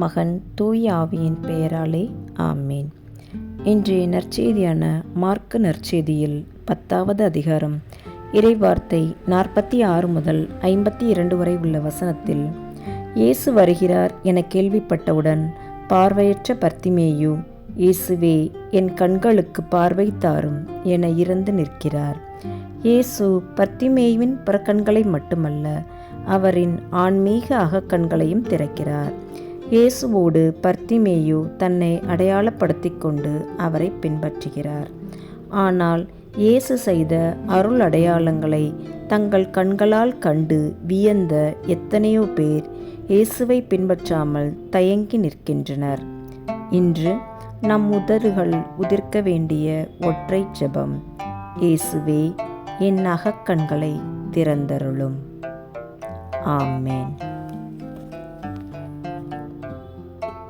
மகன் தூய ஆவியின் பெயராலே ஆமேன். இன்றைய நற்செய்தியான மார்க்கு நற்செய்தியில் 10வது அதிகாரம் இறைவார்த்தை 46 முதல் 52 வரை உள்ள வசனத்தில், இயேசு வருகிறார் என கேள்விப்பட்டவுடன் பார்வையற்ற பர்த்திமேயு, இயேசுவே, என் கண்களுக்கு பார்வை தாரும் என இறந்து நிற்கிறார். இயேசு பர்த்திமேயுவின் புறக்கண்களை மட்டுமல்ல, அவரின் ஆன்மீக அகக்கண்களையும் திறக்கிறார். இயேசுவோடு பர்த்திமேயு தன்னை அடையாளப்படுத்திக் கொண்டு அவரை பின்பற்றுகிறார். ஆனால் இயேசு செய்த அருள் அடையாளங்களை தங்கள் கண்களால் கண்டு வியந்த எத்தனையோ பேர் இயேசுவை பின்பற்றாமல் தயங்கி நிற்கின்றனர். இன்று நம் உதடுகள் உதிர்க்க வேண்டிய ஒற்றை ஜெபம், இயேசுவே, என் அகக்கண்களை திறந்தருளும். ஆமென்.